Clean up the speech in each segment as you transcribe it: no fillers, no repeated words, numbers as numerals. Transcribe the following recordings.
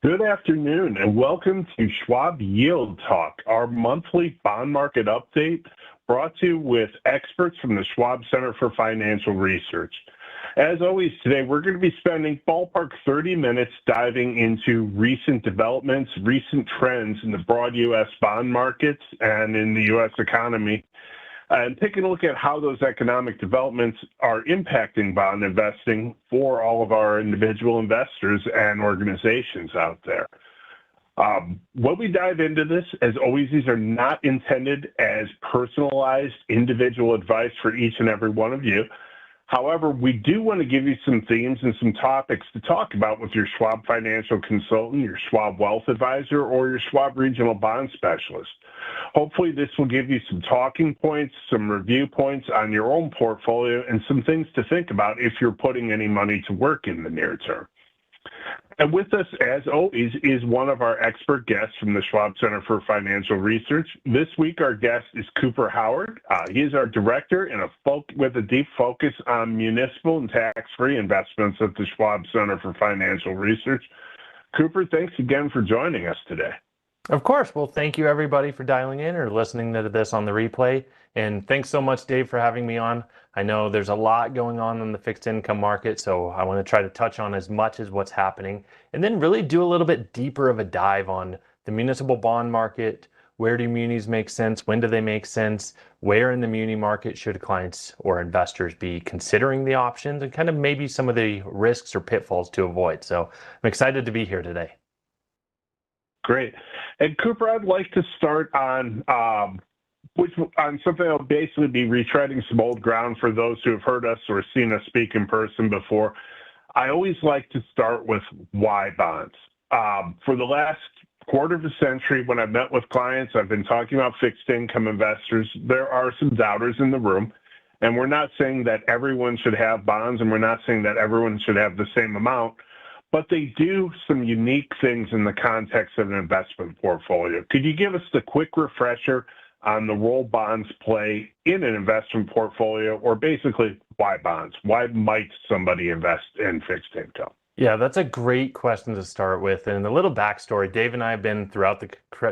Good afternoon and welcome to Schwab Yield Talk, our monthly bond market update brought to you with experts from the Schwab Center for Financial Research. As always, today we're going to be spending ballpark 30 minutes diving into recent developments, recent trends in the broad U.S. bond markets and in the U.S. economy, and taking a look at how those economic developments are impacting bond investing for all of our individual investors and organizations out there. When we dive into this, as always, these are not intended as personalized individual advice for each and every one of you. However, we do want to give you some themes and some topics to talk about with your Schwab financial consultant, your Schwab wealth advisor, or your Schwab regional bond specialist. Hopefully, this will give you some talking points, some review points on your own portfolio, and some things to think about if you're putting any money to work in the near term. And with us, as always, is one of our expert guests from the Schwab Center for Financial Research. This week, our guest is Cooper Howard. He is our director and with a deep focus on municipal and tax-free investments at the Schwab Center for Financial Research. Cooper, thanks again for joining us today. Of course. Well, thank you, everybody, for dialing in or listening to this on the replay. And thanks so much, Dave, for having me on. I know there's a lot going on in the fixed income market, so I want to try to touch on as much as what's happening and then really do a little bit deeper of a dive on the municipal bond market. Where do munis make sense? When do they make sense? Where in the muni market should clients or investors be considering the options and kind of maybe some of the risks or pitfalls to avoid? So I'm excited to be here today. Great. And Cooper, I'd like to start on something that'll basically be retreading some old ground for those who have heard us or seen us speak in person before. I always like to start with why bonds. For the last quarter of a century, when I've met with clients, I've been talking about fixed income investors. There are some doubters in the room, and we're not saying that everyone should have bonds, and we're not saying that everyone should have the same amount, but they do some unique things in the context of an investment portfolio. Could you give us the quick refresher on the role bonds play in an investment portfolio, or basically why bonds? Why might somebody invest in fixed income? Yeah, that's a great question to start with. And a little backstory, Dave and I have been throughout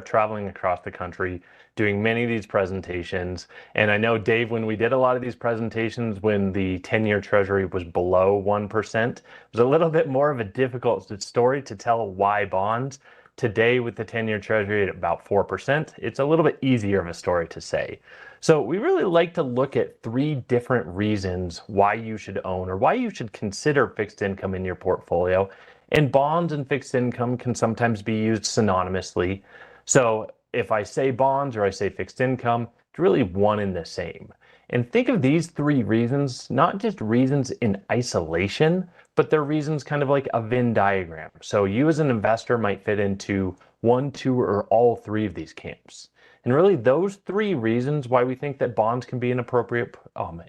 traveling across the country doing many of these presentations. And I know, Dave, when we did a lot of these presentations, when the 10-year treasury was below 1%, it was a little bit more of a difficult story to tell why bonds. Today, with the 10-year treasury at about 4%, it's a little bit easier of a story to say. So we really like to look at 3 different reasons why you should own or why you should consider fixed income in your portfolio. And bonds and fixed income can sometimes be used synonymously. So if I say bonds or I say fixed income, it's really one and the same. And think of these 3 reasons, not just reasons in isolation, but they're reasons kind of like a Venn diagram. So you as an investor might fit into 1, 2, or all 3 of these camps. And really those 3 reasons why we think that bonds can be an appropriate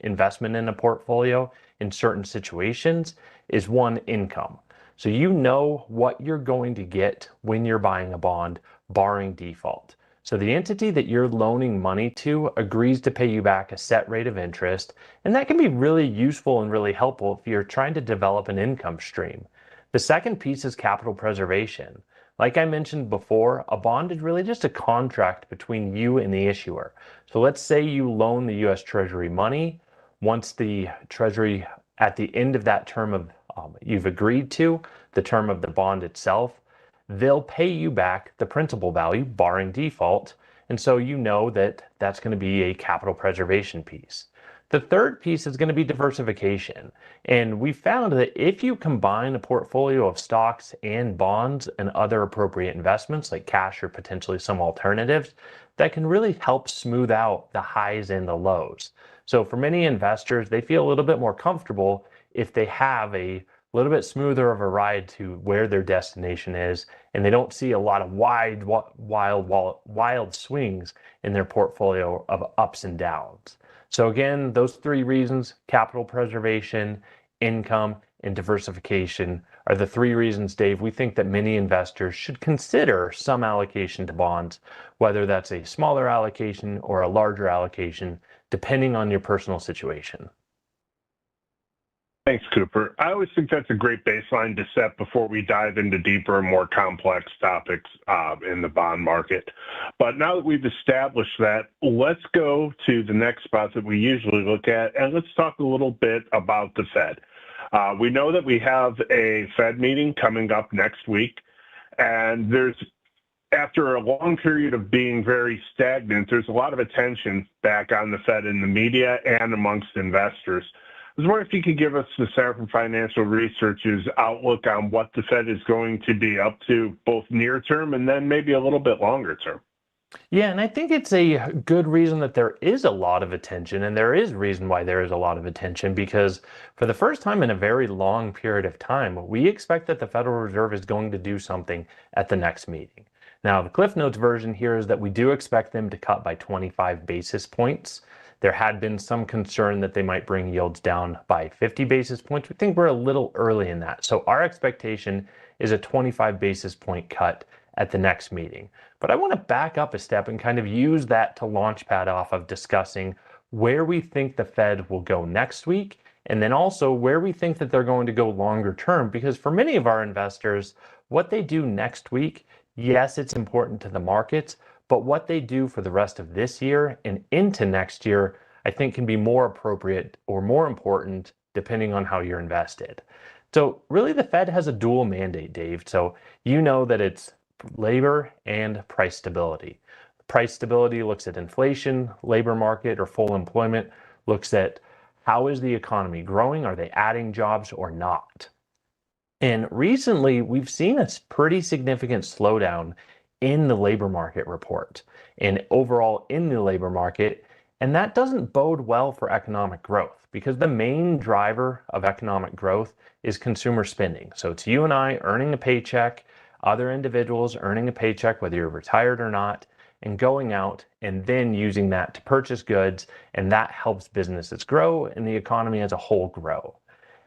investment in a portfolio in certain situations is 1, income. So you know what you're going to get when you're buying a bond, barring default. So the entity that you're loaning money to agrees to pay you back a set rate of interest, and that can be really useful and really helpful if you're trying to develop an income stream. The second piece is capital preservation. Like I mentioned before, a bond is really just a contract between you and the issuer. So let's say you loan the U.S. Treasury money. Once the Treasury, at the end of that term of you've agreed to, the term of the bond itself, they'll pay you back the principal value, barring default. And so you know that that's going to be a capital preservation piece. The third piece is going to be diversification. And we found that if you combine a portfolio of stocks and bonds and other appropriate investments like cash or potentially some alternatives, that can really help smooth out the highs and the lows. So for many investors, they feel a little bit more comfortable if they have a little bit smoother of a ride to where their destination is, and they don't see a lot of wild swings in their portfolio of ups and downs. So again, those 3 reasons, capital preservation, income, and diversification, are the 3 reasons, Dave, we think that many investors should consider some allocation to bonds, whether that's a smaller allocation or a larger allocation, depending on your personal situation. Thanks, Cooper. I always think that's a great baseline to set before we dive into deeper and more complex topics in the bond market. But now that we've established that, let's go to the next spot that we usually look at, and let's talk a little bit about the Fed. We know that we have a Fed meeting coming up next week, and after a long period of being very stagnant, there's a lot of attention back on the Fed in the media and amongst investors. I was wondering if you could give us the Center for Financial Research's outlook on what the Fed is going to be up to, both near term and then maybe a little bit longer term. Yeah, and I think it's a good reason that there is a lot of attention, and there is reason why there is a lot of attention, because for the first time in a very long period of time, we expect that the Federal Reserve is going to do something at the next meeting. Now, the Cliff Notes version here is that we do expect them to cut by 25 basis points. There had been some concern that they might bring yields down by 50 basis points. We think we're a little early in that. So our expectation is a 25 basis point cut at the next meeting. But I want to back up a step and kind of use that to launch pad off of discussing where we think the Fed will go next week, and then also where we think that they're going to go longer term. Because for many of our investors, what they do next week, yes, it's important to the markets, but what they do for the rest of this year and into next year, I think can be more appropriate or more important depending on how you're invested. So really the Fed has a dual mandate, Dave. So you know that it's labor and price stability. Price stability looks at inflation, labor market, or full employment, looks at how is the economy growing? Are they adding jobs or not? And recently we've seen a pretty significant slowdown in the labor market report and overall in the labor market. And that doesn't bode well for economic growth, because the main driver of economic growth is consumer spending. So it's you and I earning a paycheck, other individuals earning a paycheck, whether you're retired or not, and going out and then using that to purchase goods. And that helps businesses grow and the economy as a whole grow.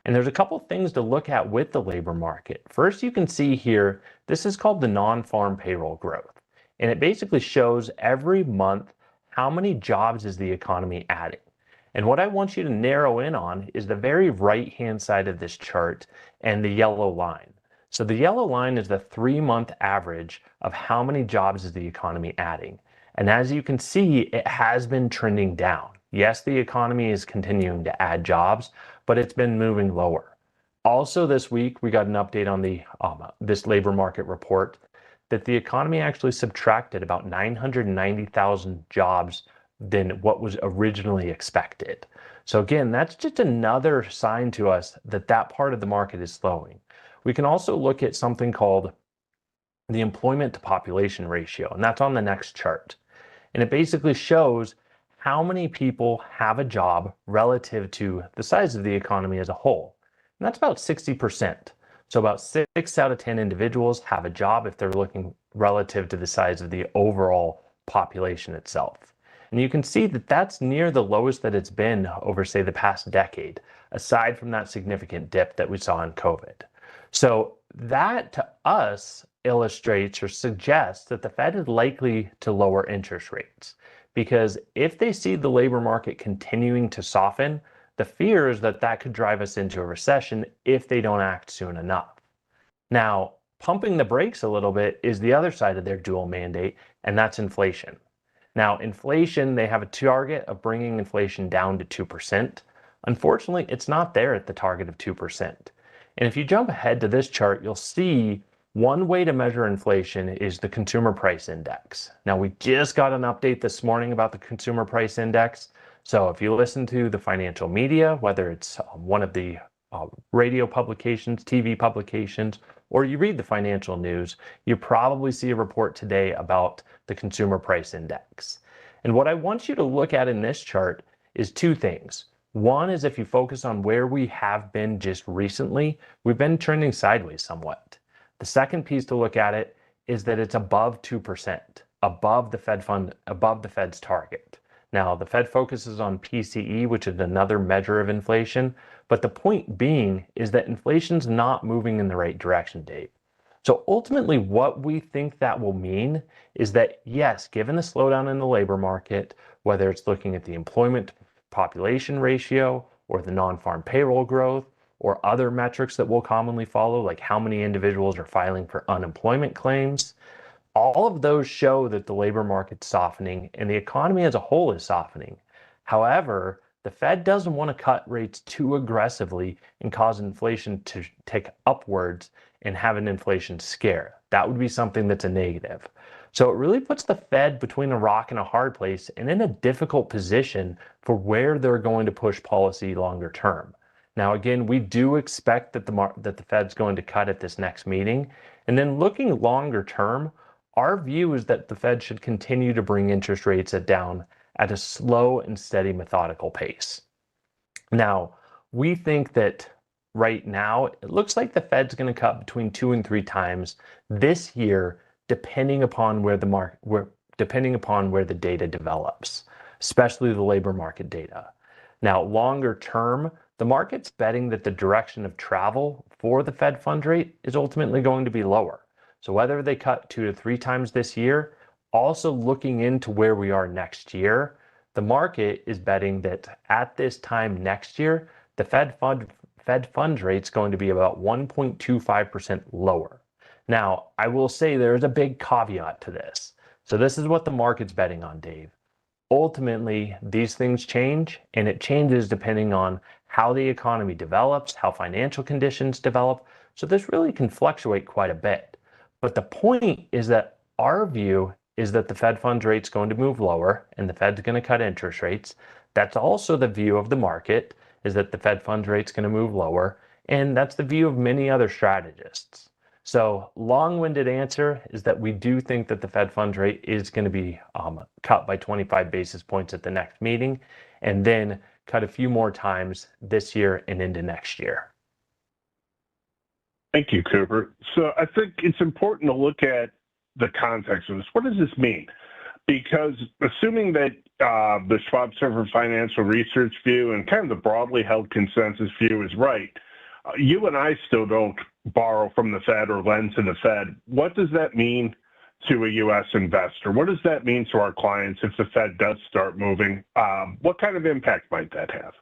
And there's a couple things to look at with the labor market. First, you can see here, this is called the non-farm payroll growth. And it basically shows every month how many jobs is the economy adding. And what I want you to narrow in on is the very right-hand side of this chart and the yellow line. So the yellow line is the 3-month average of how many jobs is the economy adding. And as you can see, it has been trending down. Yes, the economy is continuing to add jobs, but it's been moving lower. Also this week, we got an update on this labor market report that the economy actually subtracted about 990,000 jobs than what was originally expected. So again, that's just another sign to us that that part of the market is slowing. We can also look at something called the employment to population ratio, and that's on the next chart. And it basically shows how many people have a job relative to the size of the economy as a whole. And that's about 60%. So about 6 out of 10 individuals have a job if they're looking relative to the size of the overall population itself. And you can see that that's near the lowest that it's been over, say, the past decade, aside from that significant dip that we saw in COVID. So that to us illustrates or suggests that the Fed is likely to lower interest rates. Because if they see the labor market continuing to soften, the fear is that that could drive us into a recession if they don't act soon enough. Now, pumping the brakes a little bit is the other side of their dual mandate, and that's inflation. Now, inflation, they have a target of bringing inflation down to 2%. Unfortunately, it's not there at the target of 2%. And if you jump ahead to this chart, you'll see one way to measure inflation is the Consumer Price Index. Now, we just got an update this morning about the Consumer Price Index. So if you listen to the financial media, whether it's one of the radio publications, TV publications, or you read the financial news, you probably see a report today about the Consumer Price Index. And what I want you to look at in this chart is two things. One is if you focus on where we have been just recently, we've been trending sideways somewhat. The second piece to look at it is that it's above 2%, above the Fed's target. Now, the Fed focuses on PCE, which is another measure of inflation, but the point being is that inflation's not moving in the right direction, Dave. So ultimately, what we think that will mean is that, yes, given the slowdown in the labor market, whether it's looking at the employment to population ratio or the non-farm payroll growth, or other metrics that we'll commonly follow, like how many individuals are filing for unemployment claims, all of those show that the labor market's softening and the economy as a whole is softening. However, the Fed doesn't want to cut rates too aggressively and cause inflation to tick upwards and have an inflation scare. That would be something that's a negative. So it really puts the Fed between a rock and a hard place and in a difficult position for where they're going to push policy longer term. Now, again, we do expect that the Fed's going to cut at this next meeting. And then looking longer term, our view is that the Fed should continue to bring interest rates down at a slow and steady methodical pace. Now, we think that right now, it looks like the Fed's going to cut between 2 and 3 times this year, depending upon where the data develops, especially the labor market data. Now, longer term, the market's betting that the direction of travel for the Fed fund rate is ultimately going to be lower. So whether they cut 2 to 3 times this year, also looking into where we are next year, the market is betting that at this time next year, the Fed funds rate is going to be about 1.25% lower. Now, I will say there's a big caveat to this. So this is what the market's betting on, Dave. Ultimately, these things change, and it changes depending on how the economy develops, how financial conditions develop. So this really can fluctuate quite a bit. But the point is that our view is that the Fed funds rate is going to move lower and the Fed's going to cut interest rates. That's also the view of the market, is that the Fed funds rate is going to move lower. And that's the view of many other strategists. So long-winded answer is that we do think that the Fed funds rate is going to be cut by 25 basis points at the next meeting, and then cut a few more times this year and into next year. Thank you, Cooper. So I think it's important to look at the context of this. What does this mean? Because assuming that the Schwab Center for Financial Research view and kind of the broadly held consensus view is right, you and I still don't borrow from the Fed or lend to the Fed. What does that mean to a U.S. investor? What does that mean to our clients if the Fed does start moving? What kind of impact might that have?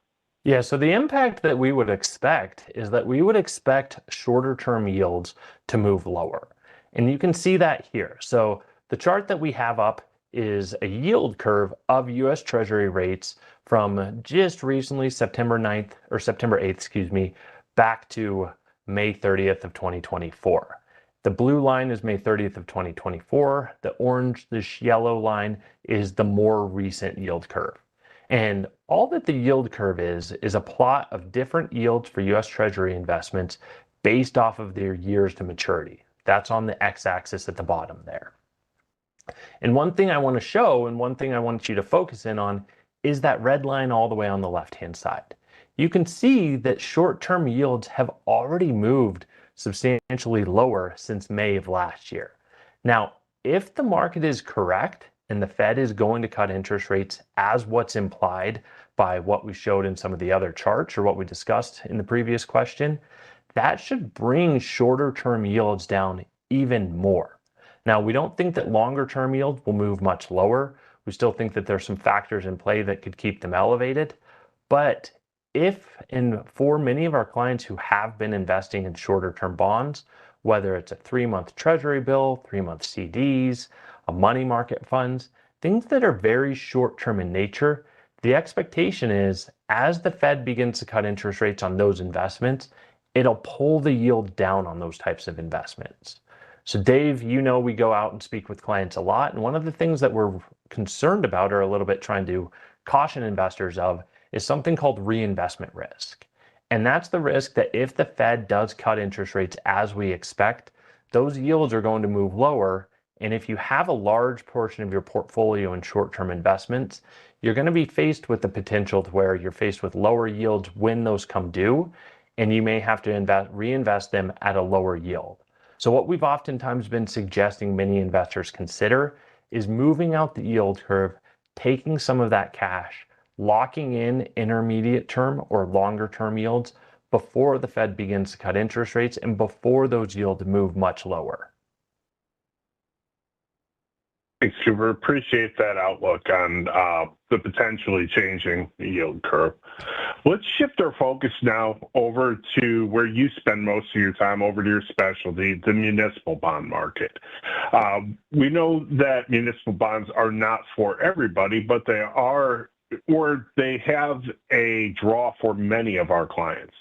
Yeah, so the impact that we would expect is that we would expect shorter term yields to move lower. And you can see that here. So the chart that we have up is a yield curve of U.S. Treasury rates from just recently September 8th, back to May 30th of 2024. The blue line is May 30th of 2024. This yellow line is the more recent yield curve. And all that the yield curve is a plot of different yields for U.S. Treasury investments based off of their years to maturity. That's on the x-axis at the bottom there. And one thing I want to show, and one thing I want you to focus in on, is that red line all the way on the left-hand side. You can see that short-term yields have already moved substantially lower since May of last year. Now, if the market is correct and the Fed is going to cut interest rates as what's implied by what we showed in some of the other charts or what we discussed in the previous question, that should bring shorter-term yields down even more. Now, we don't think that longer-term yields will move much lower. We still think that there's some factors in play that could keep them elevated. But for many of our clients who have been investing in shorter term bonds, whether it's a 3-month Treasury bill, 3-month CDs, a money market funds, things that are very short term in nature, the expectation is as the Fed begins to cut interest rates on those investments, it'll pull the yield down on those types of investments. So Dave, we go out and speak with clients a lot. And one of the things that we're concerned about or a little bit trying to caution investors of is something called reinvestment risk. And that's the risk that if the Fed does cut interest rates as we expect, those yields are going to move lower. And if you have a large portion of your portfolio in short-term investments, you're going to be faced with the potential to where you're faced with lower yields when those come due, and you may have to reinvest them at a lower yield. So what we've oftentimes been suggesting many investors consider is moving out the yield curve, taking some of that cash, locking in intermediate term or longer term yields before the Fed begins to cut interest rates and before those yields move much lower. Thanks, Cooper. Appreciate that outlook on the potentially changing yield curve. Let's shift our focus now over to where you spend most of your time, over to your specialty, the municipal bond market. We know that municipal bonds are not for everybody, but they are, or they have a draw for many of our clients.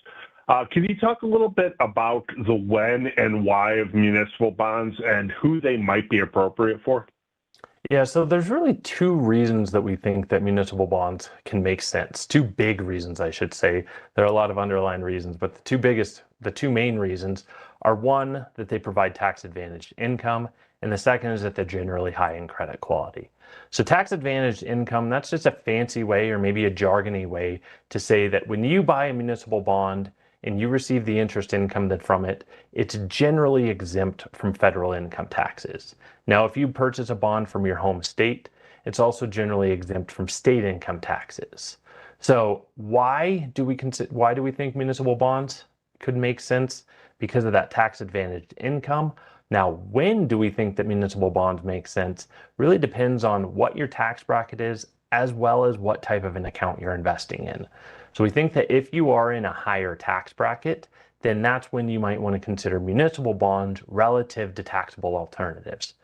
Can you talk a little bit about the when and why of municipal bonds and who they might be appropriate for? Yeah, so there's really two reasons that we think that municipal bonds can make sense. Two big reasons, I should say. There are a lot of underlying reasons, but the two main reasons are one, that they provide tax advantaged income, and the second is that they're generally high in credit quality. So tax advantaged income, that's just a fancy way or maybe a jargony way to say that when you buy a municipal bond and you receive the interest income that from it, it's generally exempt from federal income taxes. Now, if you purchase a bond from your home state, it's also generally exempt from state income taxes. So why do we think municipal bonds could make sense? Because of that tax advantaged income. Now, when do we think that municipal bonds make sense? Really depends on what your tax bracket is, as well as what type of an account you're investing in. So we think that if you are in a higher tax bracket, then that's when you might want to consider municipal bonds relative to taxable alternatives.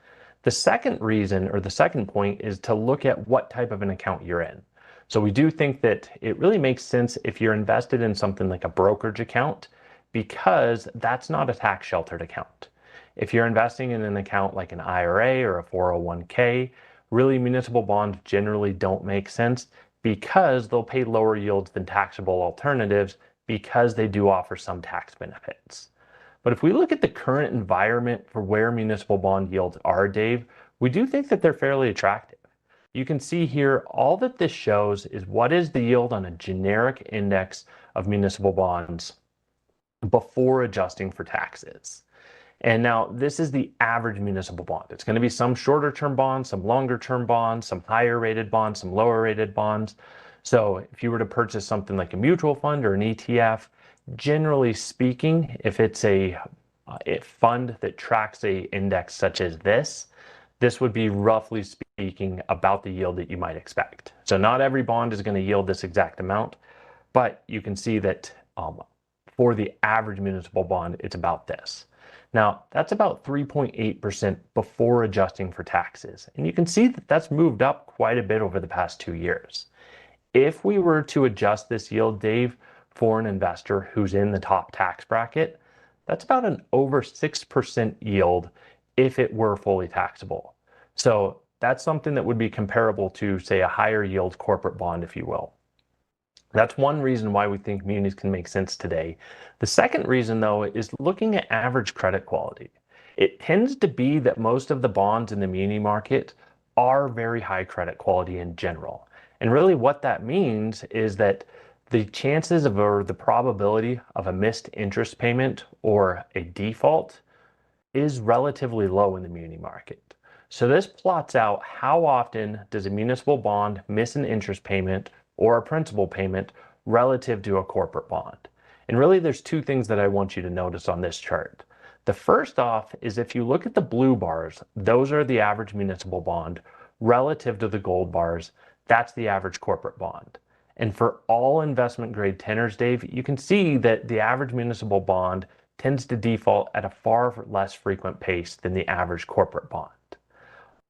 The second reason, or the second point, is to look at what type of an account you're in. So we do think that it really makes sense if you're invested in something like a brokerage account, because that's not a tax sheltered account. If you're investing in an account like an IRA or a 401k, really municipal bonds generally don't make sense because they'll pay lower yields than taxable alternatives because they do offer some tax benefits. But if we look at the current environment for where municipal bond yields are, Dave, we do think that they're fairly attractive. You can see here, all that this shows is what is the yield on a generic index of municipal bonds before adjusting for taxes. And now this is the average municipal bond. It's going to be some shorter term bonds, some longer term bonds, some higher rated bonds, some lower rated bonds. So if you were to purchase something like a mutual fund or an ETF, generally speaking, if it's a fund that tracks a index such as this would be roughly speaking about the yield that you might expect. So not every bond is going to yield this exact amount, but you can see that for the average municipal bond, it's about this. Now, that's about 3.8% before adjusting for taxes. And you can see that that's moved up quite a bit over the past 2 years. If we were to adjust this yield, Dave, for an investor who's in the top tax bracket, that's about an over 6% yield if it were fully taxable. So that's something that would be comparable to, say, a higher yield corporate bond, if you will. That's one reason why we think munis can make sense today. The second reason, though, is looking at average credit quality. It tends to be that most of the bonds in the muni market are very high credit quality in general. And really what that means is that the chances of, or the probability of a missed interest payment or a default is relatively low in the muni market. So this plots out how often does a municipal bond miss an interest payment or a principal payment relative to a corporate bond. And really there's two things that I want you to notice on this chart. The first off is if you look at the blue bars, those are the average municipal bond relative to the gold bars, that's the average corporate bond. And for all investment grade tenors, Dave, you can see that the average municipal bond tends to default at a far less frequent pace than the average corporate bond.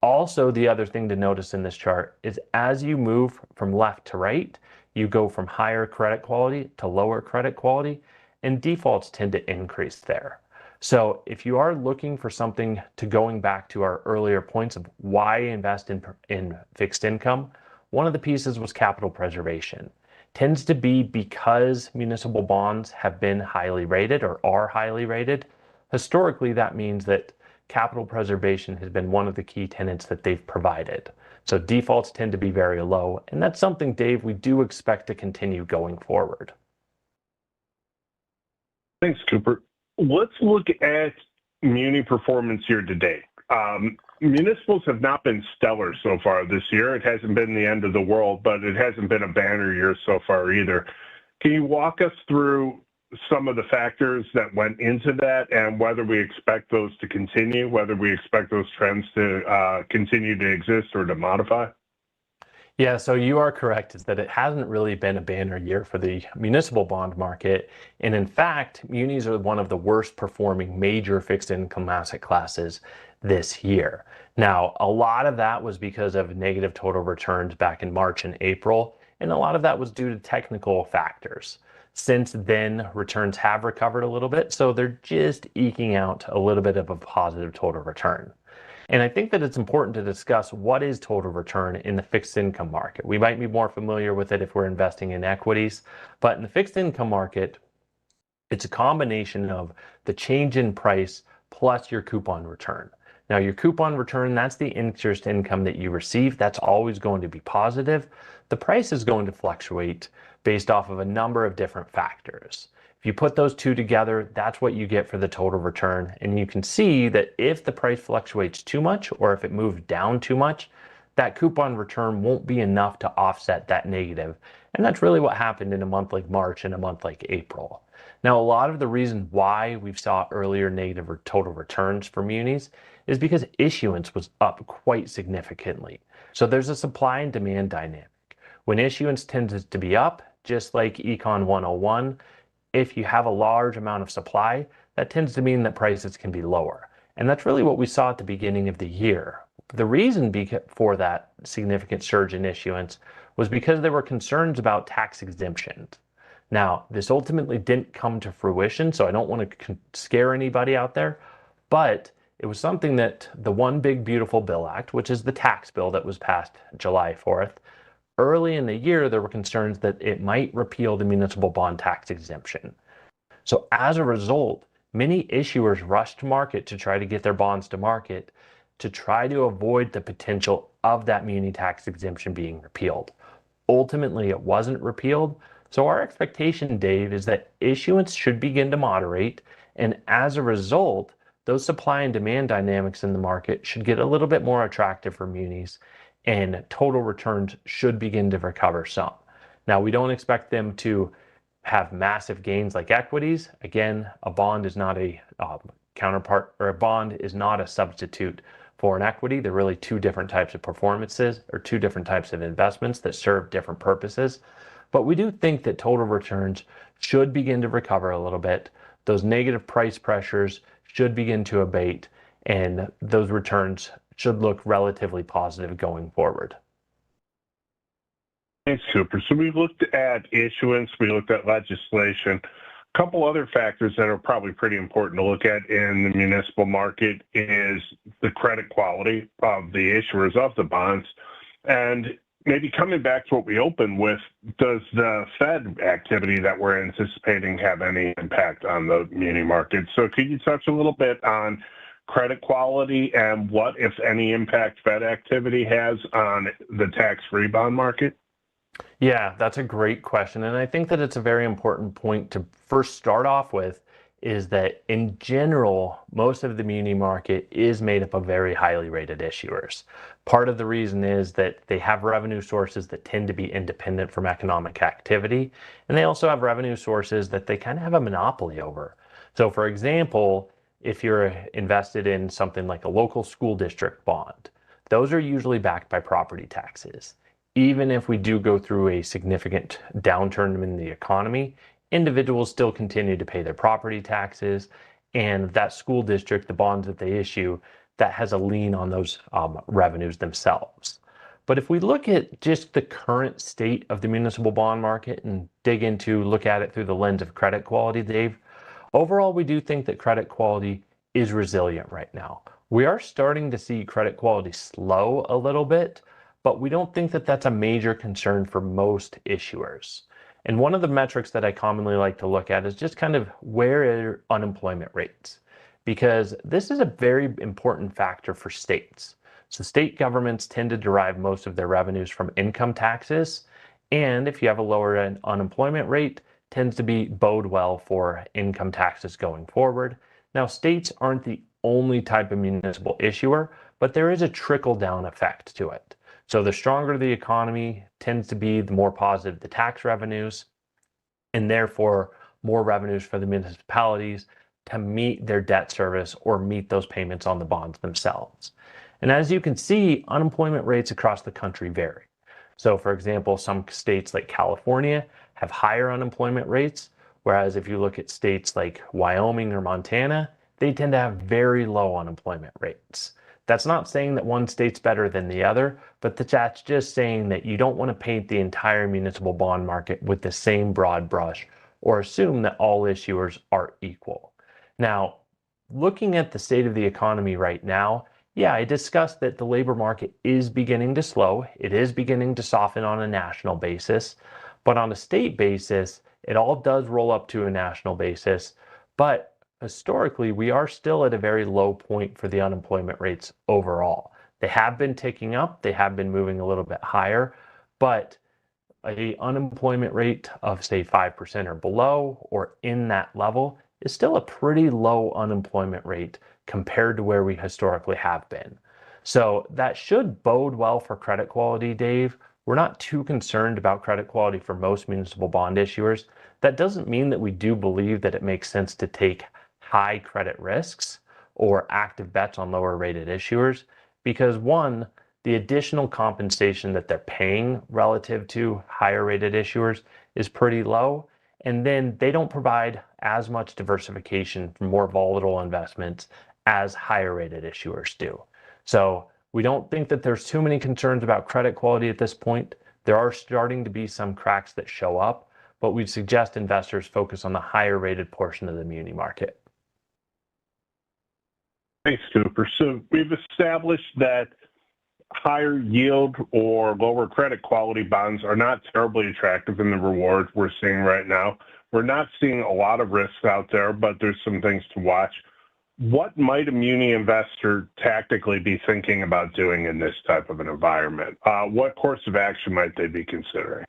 Also, the other thing to notice in this chart is as you move from left to right, you go from higher credit quality to lower credit quality, and defaults tend to increase there. So if you are looking for something, to going back to our earlier points of why invest in fixed income, one of the pieces was capital preservation. Tends to be because municipal bonds have been highly rated or are highly rated. Historically, that means that capital preservation has been one of the key tenets that they've provided. So defaults tend to be very low, and that's something, Dave, we do expect to continue going forward. Thanks, Cooper. Let's look at muni performance year to date. Municipals have not been stellar so far this year. It hasn't been the end of the world, but it hasn't been a banner year so far either. Can you walk us through some of the factors that went into that and whether we expect those to continue, whether we expect those trends to continue to exist or to modify? Yeah, so you are correct, is that it hasn't really been a banner year for the municipal bond market. And in fact, munis are one of the worst performing major fixed income asset classes this year. Now, a lot of that was because of negative total returns back in March and April, and a lot of that was due to technical factors. Since then, returns have recovered a little bit, so they're just eking out a little bit of a positive total return. And I think that it's important to discuss what is total return in the fixed income market. We might be more familiar with it if we're investing in equities, but in the fixed income market, it's a combination of the change in price plus your coupon return. Now, your coupon return, that's the interest income that you receive. That's always going to be positive. The price is going to fluctuate based off of a number of different factors. If you put those two together, that's what you get for the total return. And you can see that if the price fluctuates too much or if it moves down too much, that coupon return won't be enough to offset that negative. And that's really what happened in a month like March and a month like April. Now, a lot of the reason why we saw earlier negative or total returns for munis is because issuance was up quite significantly. So there's a supply and demand dynamic. When issuance tends to be up, just like Econ 101, if you have a large amount of supply, that tends to mean that prices can be lower. And that's really what we saw at the beginning of the year. The reason for that significant surge in issuance was because there were concerns about tax exemptions. Now, this ultimately didn't come to fruition, so I don't want to scare anybody out there, but it was something that the One Big Beautiful Bill Act, which is the tax bill that was passed July 4th, early in the year, there were concerns that it might repeal the municipal bond tax exemption. So as a result, many issuers rushed to market to try to get their bonds to market to try to avoid the potential of that muni tax exemption being repealed. Ultimately, it wasn't repealed. So our expectation, Dave, is that issuance should begin to moderate. And as a result, those supply and demand dynamics in the market should get a little bit more attractive for munis, and total returns should begin to recover some. Now, we don't expect them to have massive gains like equities. Again, a bond is not a counterpart, or a bond is not a substitute for an equity. They're really two different types of performances or two different types of investments that serve different purposes. But we do think that total returns should begin to recover a little bit. Those negative price pressures should begin to abate, and those returns should look relatively positive going forward. Okay, super. So we looked at issuance, we looked at legislation. A couple other factors that are probably pretty important to look at in the municipal market is the credit quality of the issuers of the bonds. And maybe coming back to what we opened with, does the Fed activity that we're anticipating have any impact on the muni market? So could you touch a little bit on credit quality and what, if any, impact Fed activity has on the tax-free bond market? Yeah, that's a great question. And I think that it's a very important point to first start off with, is that in general, most of the muni market is made up of very highly rated issuers. Part of the reason is that they have revenue sources that tend to be independent from economic activity. And they also have revenue sources that they kind of have a monopoly over. So for example, if you're invested in something like a local school district bond, those are usually backed by property taxes. Even if we do go through a significant downturn in the economy, individuals still continue to pay their property taxes, and that school district, the bonds that they issue, that has a lien on those revenues themselves. But if we look at just the current state of the municipal bond market and look at it through the lens of credit quality, Dave, overall, we do think that credit quality is resilient right now. We are starting to see credit quality slow a little bit, but we don't think that that's a major concern for most issuers. And one of the metrics that I commonly like to look at is just kind of where are unemployment rates, because this is a very important factor for states. So state governments tend to derive most of their revenues from income taxes. And if you have a lower unemployment rate, tends to bode well for income taxes going forward. Now, states aren't the only type of municipal issuer, but there is a trickle-down effect to it. So the stronger the economy tends to be, the more positive the tax revenues, and therefore more revenues for the municipalities to meet their debt service or meet those payments on the bonds themselves. And as you can see, unemployment rates across the country vary. So for example, some states like California have higher unemployment rates, whereas if you look at states like Wyoming or Montana, they tend to have very low unemployment rates. That's not saying that one state's better than the other, but that's just saying that you don't want to paint the entire municipal bond market with the same broad brush or assume that all issuers are equal. Now, looking at the state of the economy right now, yeah, I discussed that the labor market is beginning to slow. It is beginning to soften on a national basis, but on a state basis, it all does roll up to a national basis. But historically, we are still at a very low point for the unemployment rates overall. They have been ticking up, they have been moving a little bit higher, but a unemployment rate of say 5% or below or in that level is still a pretty low unemployment rate compared to where we historically have been. So that should bode well for credit quality, Dave. We're not too concerned about credit quality for most municipal bond issuers. That doesn't mean that we do believe that it makes sense to take high credit risks or active bets on lower rated issuers, because one, the additional compensation that they're paying relative to higher rated issuers is pretty low. And then they don't provide as much diversification for more volatile investments as higher rated issuers do. So we don't think that there's too many concerns about credit quality at this point. There are starting to be some cracks that show up, but we'd suggest investors focus on the higher rated portion of the muni market. Thanks, Cooper. So we've established that higher yield or lower credit quality bonds are not terribly attractive in the rewards we're seeing right now. We're not seeing a lot of risks out there, but there's some things to watch. What might a muni investor tactically be thinking about doing in this type of an environment? What course of action might they be considering?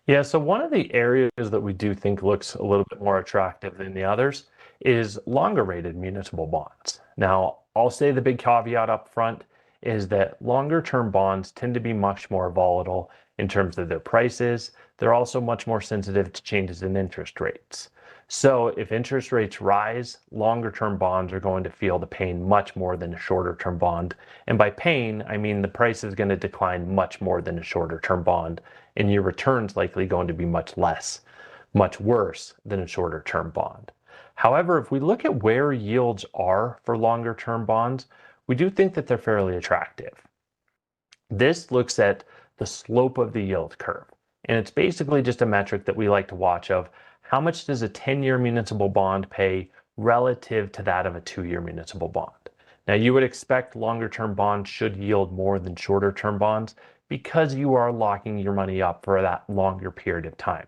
Yeah, so one of the areas that we do think looks a little bit more attractive than the others is longer rated municipal bonds. Now, I'll say the big caveat up front is that longer term bonds tend to be much more volatile in terms of their prices. They're also much more sensitive to changes in interest rates. So if interest rates rise, longer term bonds are going to feel the pain much more than a shorter term bond. And by pain, I mean the price is going to decline much more than a shorter term bond, and your return's likely going to be much less, much worse than a shorter term bond. However, if we look at where yields are for longer term bonds, we do think that they're fairly attractive. This looks at the slope of the yield curve, and it's basically just a metric that we like to watch of how much does a 10-year municipal bond pay relative to that of a 2-year municipal bond. Now, you would expect longer term bonds should yield more than shorter term bonds because you are locking your money up for that longer period of time.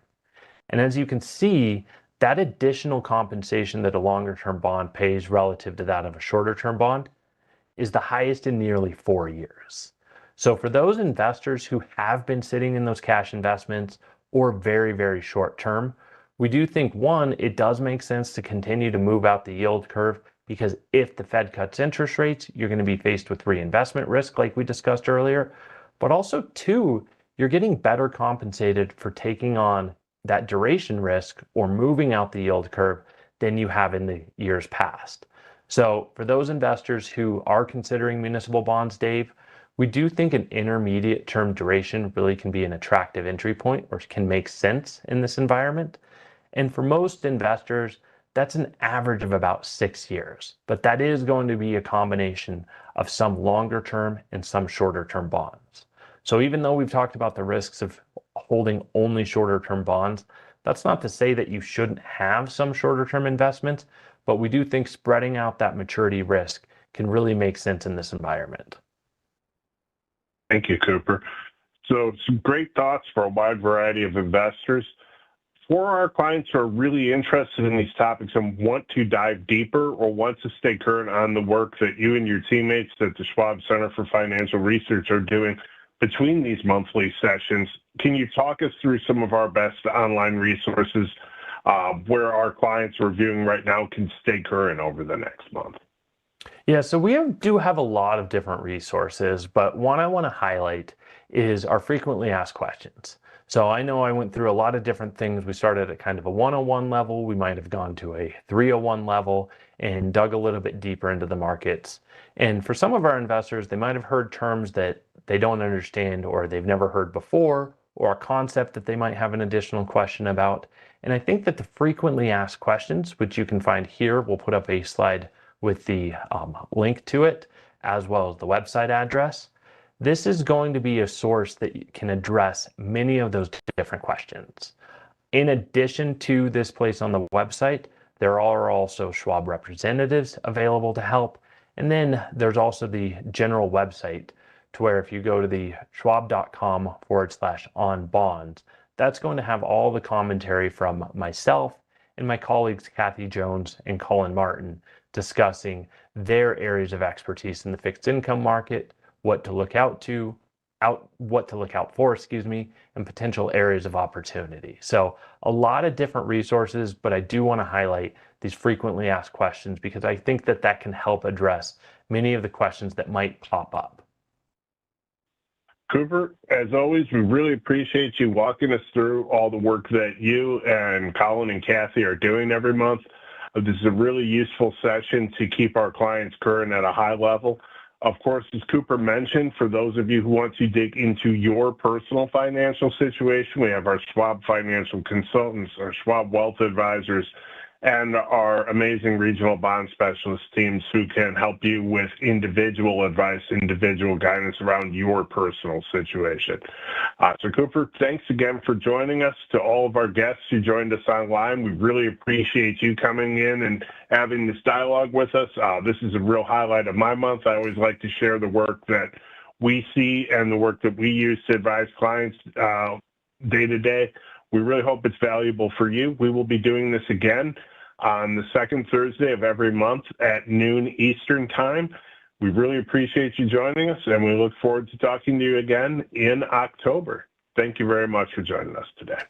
And as you can see, that additional compensation that a longer term bond pays relative to that of a shorter term bond is the highest in nearly 4 years. So for those investors who have been sitting in those cash investments or very, very short term, we do think, one, it does make sense to continue to move out the yield curve, because if the Fed cuts interest rates, you're going to be faced with reinvestment risk like we discussed earlier. But also, two, you're getting better compensated for taking on that duration risk or moving out the yield curve than you have in the years past. So for those investors who are considering municipal bonds, Dave, we do think an intermediate term duration really can be an attractive entry point or can make sense in this environment. And for most investors, that's an average of about 6 years, but that is going to be a combination of some longer term and some shorter term bonds. So even though we've talked about the risks of holding only shorter term bonds, that's not to say that you shouldn't have some shorter term investments, but we do think spreading out that maturity risk can really make sense in this environment. Thank you, Cooper. So some great thoughts for a wide variety of investors. For our clients who are really interested in these topics and want to dive deeper or want to stay current on the work that you and your teammates at the Schwab Center for Financial Research are doing between these monthly sessions, can you talk us through some of our best online resources where our clients who are viewing right now can stay current over the next month? Yeah, so do have a lot of different resources, but one I want to highlight is our frequently asked questions. So I know I went through a lot of different things. We started at kind of a 101 level. We might have gone to a 301 level and dug a little bit deeper into the markets. And for some of our investors, they might have heard terms that they don't understand or they've never heard before, or a concept that they might have an additional question about. And I think that the frequently asked questions, which you can find here, we'll put up a slide with the link to it, as well as the website address. This is going to be a source that can address many of those different questions. In addition to this place on the website, there are also Schwab representatives available to help. And then there's also the general website to where if you go to the schwab.com/on bonds, that's going to have all the commentary from myself and my colleagues, Kathy Jones and Colin Martin, discussing their areas of expertise in the fixed income market, what to look what to look out for, and potential areas of opportunity. So a lot of different resources, but I do want to highlight these frequently asked questions because I think that that can help address many of the questions that might pop up. Cooper, as always, we really appreciate you walking us through all the work that you and Colin and Kathy are doing every month. This is a really useful session to keep our clients current at a high level. Of course, as Cooper mentioned, for those of you who want to dig into your personal financial situation, we have our Schwab Financial Consultants, our Schwab Wealth Advisors, and our amazing regional bond specialist teams who can help you with individual advice, individual guidance around your personal situation. So Cooper, thanks again for joining us. To all of our guests who joined us online, we really appreciate you coming in and having this dialogue with us. This is a real highlight of my month. I always like to share the work that we see and the work that we use to advise clients day to day. We really hope it's valuable for you. We will be doing this again on the second Thursday of every month at noon Eastern Time. We really appreciate you joining us, and we look forward to talking to you again in October. Thank you very much for joining us today.